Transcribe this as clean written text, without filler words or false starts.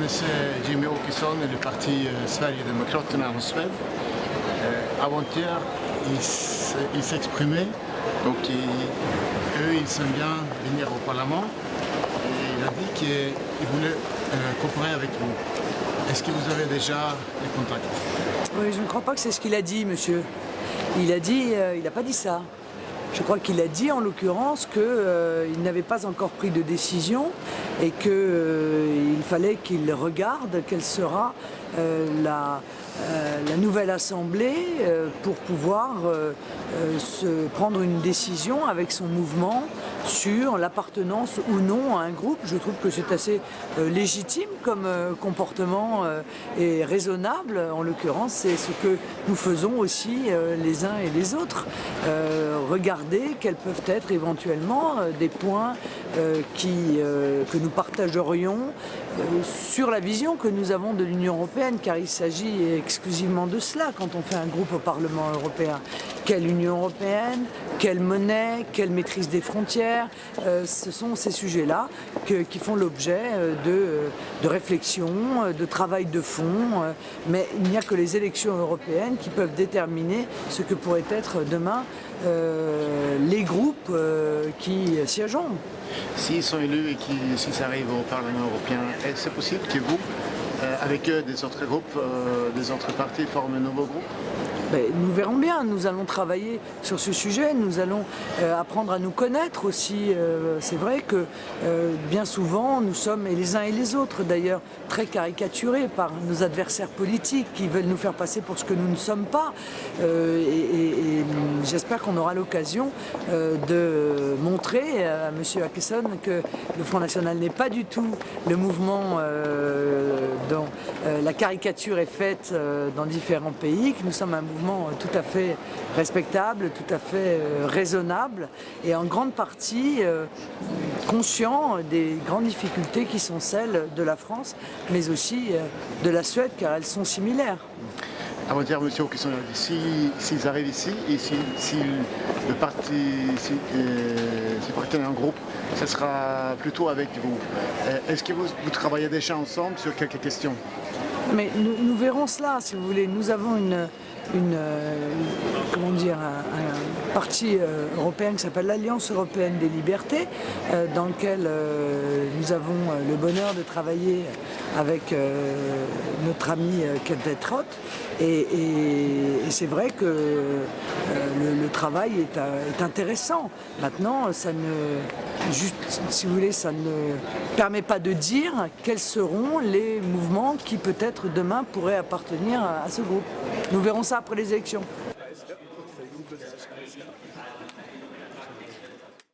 connaissez Jimmie Åkesson et le parti Sverigedemokraterna en Suède. Avant-hier, il s'exprimait, donc eux, ils aiment bien venir au Parlement. Et il a dit qu'il voulait coopérer avec vous. Est-ce que vous avez déjà des contacts? Oui, je ne crois pas que c'est ce qu'il a dit, monsieur. Il n'a pas dit ça. Je crois qu'il a dit en l'occurrence qu'il n'avait pas encore pris de décision et qu'il fallait qu'il regarde quelle sera la nouvelle assemblée pour pouvoir se prendre une décision avec son mouvement sur l'appartenance ou non à un groupe. Je trouve que c'est assez légitime comme comportement et raisonnable. En l'occurrence, c'est ce que nous faisons aussi les uns et les autres. Regarder quels peuvent être éventuellement des points que nous partagerions sur la vision que nous avons de l'Union européenne, car il s'agit exclusivement de cela quand on fait un groupe au Parlement européen. Quelle Union européenne, quelle monnaie, quelle maîtrise des frontières, ce sont ces sujets-là qui font l'objet de réflexions, de travail de fond, mais il n'y a que les élections européennes qui peuvent déterminer ce que pourraient être demain les groupes qui siégeront. S'ils sont élus et s'ils arrivent au Parlement européen, est-ce c'est possible que vous, avec eux, des autres groupes, des autres partis, forment un nouveau groupe? Nous verrons bien, nous allons travailler sur ce sujet, nous allons apprendre à nous connaître aussi. C'est vrai que bien souvent nous sommes, et les uns et les autres d'ailleurs, très caricaturés par nos adversaires politiques qui veulent nous faire passer pour ce que nous ne sommes pas. Et j'espère qu'on aura l'occasion de montrer à M. Åkesson que le Front National n'est pas du tout le mouvement dont la caricature est faite dans différents pays, que nous sommes un mouvement tout à fait respectable, tout à fait raisonnable et en grande partie conscient des grandes difficultés qui sont celles de la France, mais aussi de la Suède, car elles sont similaires. Avant-hier, M. Åkesson a dit, s'ils arrivent ici et si le parti s'appartient à un groupe, ce sera plutôt avec vous. Est-ce que vous travaillez déjà ensemble sur quelques questions? Mais nous verrons cela, si vous voulez. Nous avons un parti européen qui s'appelle l'Alliance européenne des libertés, dans lequel nous avons le bonheur de travailler avec notre ami Kenneth Roth. Et c'est vrai que le travail est intéressant. Maintenant, ça ne permet pas de dire quels seront les mouvements qui peut-être demain pourraient appartenir à ce groupe. Nous verrons ça après les élections.